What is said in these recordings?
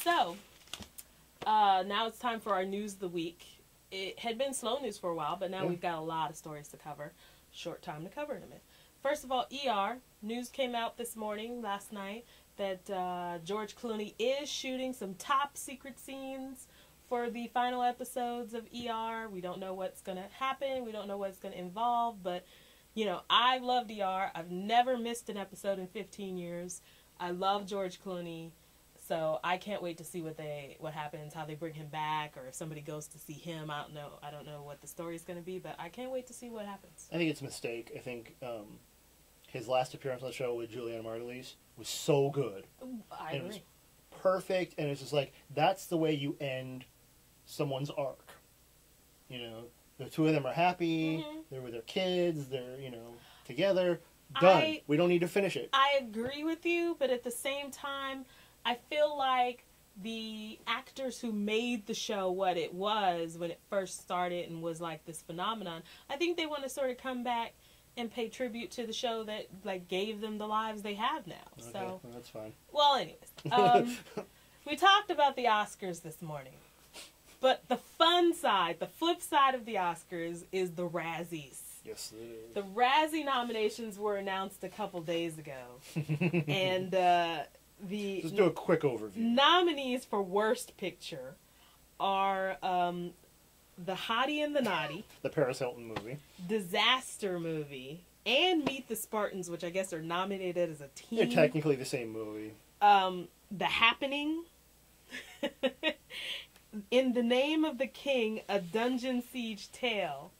So, now it's time for our news of the week. It had been slow news for a while, but now we've got a lot of stories to cover. Short time to cover in a minute. First of all, ER. News came out last night, that George Clooney is shooting some top secret scenes for the final episodes of ER. We don't know what's going to happen. We don't know what it's going to involve, but, you know, I loved ER. I've never missed an episode in 15 years. I love George Clooney. So I can't wait to see what happens, how they bring him back, or if somebody goes to see him. I don't know what the story is going to be, but I can't wait to see what happens. I think it's a mistake. I think his last appearance on the show with Juliana Margulies was so good. I agree. It was perfect, and it's just like, that's the way you end someone's arc. You know, the two of them are happy, they're with their kids, they're, you know, together, done. We don't need to finish it. I agree with you, but at the same time, I feel like the actors who made the show what it was when it first started and was like this phenomenon, I think they want to sort of come back and pay tribute to the show that like gave them the lives they have now. Okay, so well, that's fine. Well, anyways, we talked about the Oscars this morning, but the fun side, the flip side of the Oscars is the Razzies. Yes, it is. The Razzie nominations were announced a couple days ago, and just do a quick overview. Nominees for Worst Picture are The Hottie and the Naughty, the Paris Hilton movie, Disaster Movie, and Meet the Spartans, which I guess are nominated as a team. They're technically the same movie. The Happening, In the Name of the King, A Dungeon Siege Tale,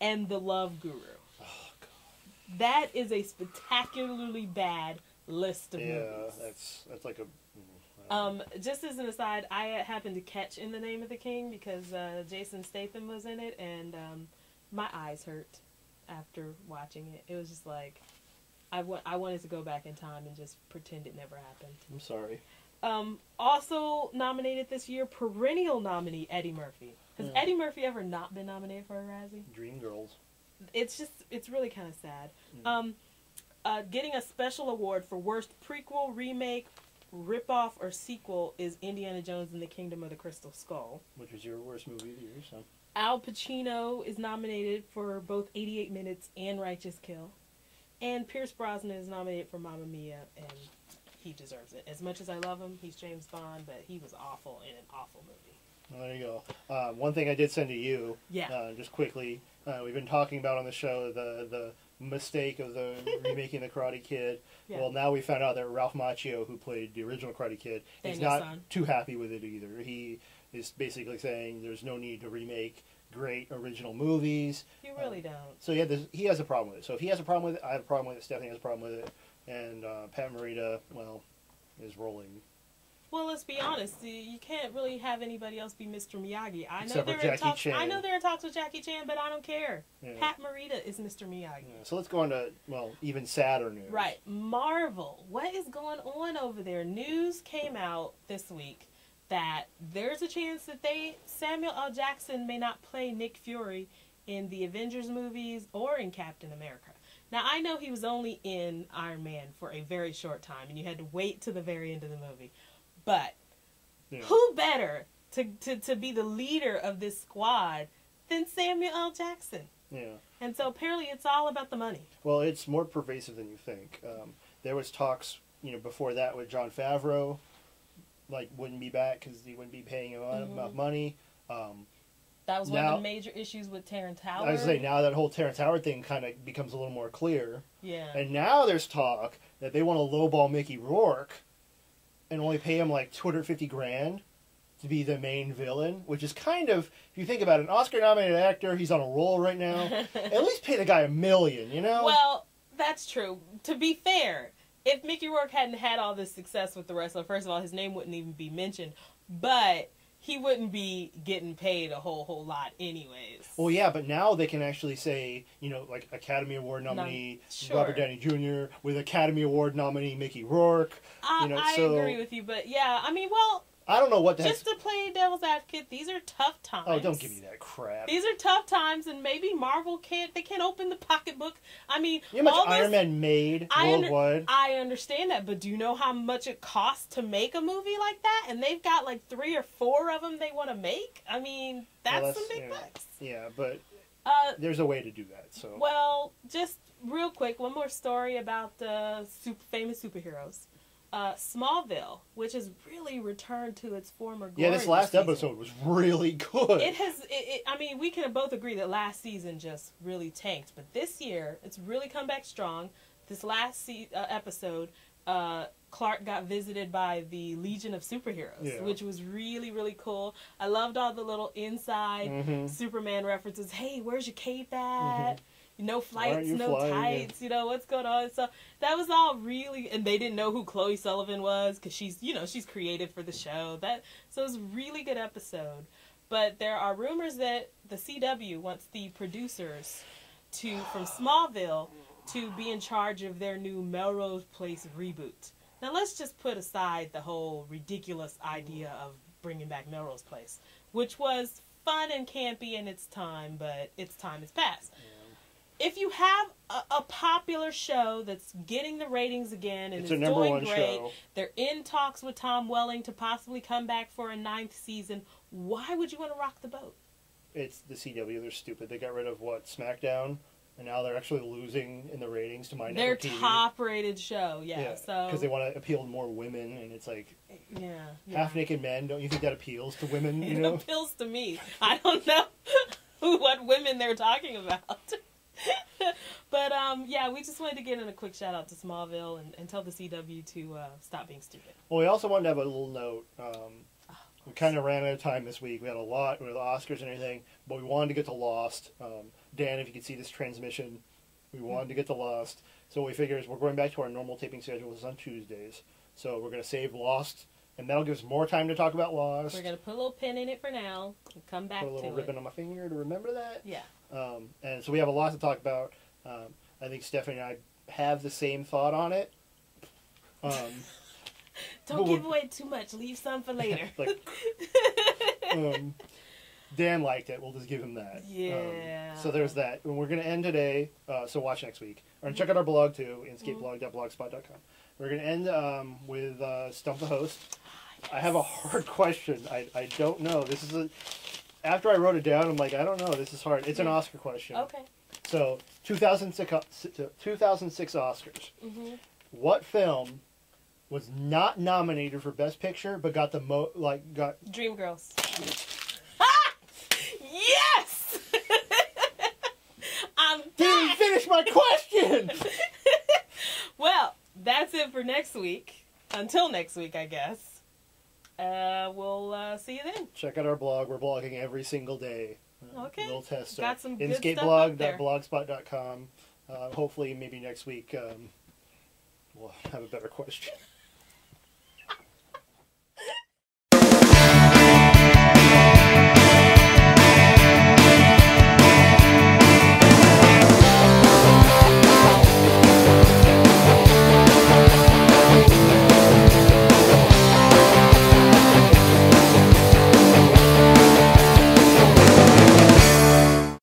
and The Love Guru. Oh, God. That is a spectacularly bad list of movies. Yeah, that's like a... Just as an aside, I happened to catch In the Name of the King because Jason Statham was in it, and my eyes hurt after watching it. It was just like, I wanted to go back in time and just pretend it never happened. I'm sorry. Also nominated this year, perennial nominee Eddie Murphy. Has Eddie Murphy ever not been nominated for a Razzie? Dreamgirls. It's really kind of sad. Getting a special award for worst prequel, remake, ripoff, or sequel is Indiana Jones and the Kingdom of the Crystal Skull. Which was your worst movie of the year, so. Al Pacino is nominated for both 88 Minutes and Righteous Kill. And Pierce Brosnan is nominated for Mamma Mia, and he deserves it. As much as I love him, he's James Bond, but he was awful in an awful movie. Well, there you go. One thing I did send to you, just quickly, we've been talking about on the show the mistake of the remaking the Karate Kid. Yeah. Well, now we found out that Ralph Macchio, who played the original Karate Kid, is not too happy with it either. He is basically saying there's no need to remake great original movies. You really don't. So he has a problem with it. So if he has a problem with it, I have a problem with it, Stephanie has a problem with it, and Pat Morita, well, is rolling. Well, let's be honest. You can't really have anybody else be Mr. Miyagi. I know they're in talks with Jackie Chan, but I don't care. Yeah. Pat Morita is Mr. Miyagi. Yeah. So let's go on to, well, even sadder news. Right. Marvel. What is going on over there? News came out this week that there's a chance that Samuel L. Jackson may not play Nick Fury in the Avengers movies or in Captain America. Now, I know he was only in Iron Man for a very short time, and you had to wait to the very end of the movie. But who better to be the leader of this squad than Samuel L. Jackson? Yeah. And so apparently it's all about the money. Well, it's more pervasive than you think. There was talks, before that with Jon Favreau, like wouldn't be back because he wouldn't be paying him enough money. That was one of the major issues with Terrence Howard. I was going to say, now that whole Terrence Howard thing kind of becomes a little more clear. Yeah. And now there's talk that they want to lowball Mickey Rourke and only pay him like $250,000 to be the main villain, which is kind of, if you think about it, an Oscar-nominated actor, he's on a roll right now. At least pay the guy $1 million, Well, that's true. To be fair, if Mickey Rourke hadn't had all this success with The Wrestler, first of all, his name wouldn't even be mentioned, but he wouldn't be getting paid a whole lot anyways. Well, yeah, but now they can actually say, like Academy Award nominee Robert Downey Jr. with Academy Award nominee Mickey Rourke. I agree with you, but yeah, I mean, well, I don't know what the Just to play devil's advocate, these are tough times. Oh, don't give me that crap. These are tough times, and maybe Marvel can't open the pocketbook. I mean, you know how much Iron Man made worldwide? I understand that, but do you know how much it costs to make a movie like that? And they've got like 3 or 4 of them they want to make. I mean, that's some big bucks. Yeah, but there's a way to do that. So well, just real quick, one more story about the famous superheroes. Smallville, which has really returned to its former glory. Yeah, this last episode was really good. It has. I mean, we can both agree that last season just really tanked, but this year it's really come back strong. This last episode, Clark got visited by the Legion of Superheroes, which was really, really cool. I loved all the little inside Superman references. Hey, where's your cape at? No flights, no tights, you know, what's going on? So that was all really, and they didn't know who Chloe Sullivan was because she's created for the show. So it was a really good episode. But there are rumors that the CW wants the producers from Smallville to be in charge of their new Melrose Place reboot. Now let's just put aside the whole ridiculous idea of bringing back Melrose Place, which was fun and campy in its time, but its time has passed. If you have a popular show that's getting the ratings again and is doing great, they're in talks with Tom Welling to possibly come back for a 9th season, why would you want to rock the boat? It's the CW. They're stupid. They got rid of, SmackDown, and now they're actually losing in the ratings to My Network TV. Their top-rated show, yeah. So because they want to appeal to more women, and it's like, half-naked men, don't you think that appeals to women, you know? It appeals to me. I don't know what women they're talking about. But we just wanted to get in a quick shout out to Smallville and tell the CW to stop being stupid. Well, we also wanted to have a little note. We kind of ran out of time this week. We had a lot with the Oscars and everything, but we wanted to get to Lost. Dan, if you could see this transmission, we wanted to get to Lost. So we figured we're going back to our normal taping schedule, which is on Tuesdays. So we're going to save Lost, and that'll give us more time to talk about Lost. We're going to put a little pin in it for now and come back to it. Put a little ribbon on my finger to remember that. Yeah. And so we have a lot to talk about. I think Stephanie and I have the same thought on it. Don't give away too much. Leave some for later. Dan liked it. We'll just give him that. Yeah. So there's that. And we're going to end today. So watch next week. And check out our blog too, inscapeblog.blogspot.com. We're going to end with Stump the Host. Yes. I have a hard question. I don't know. This is after I wrote it down, I'm like, I don't know. This is hard. It's an Oscar question. Okay. So 2006 Oscars. What film was not nominated for Best Picture, but got the got Dreamgirls. Ah! Yes. Didn't finish my question. Well, that's it for next week. Until next week, I guess. We'll see you then. Check out our blog. We're blogging every single day. Okay. We'll test. Got some good stuff up there. Inskateblog.blogspot.com. Hopefully, maybe next week we'll have a better question.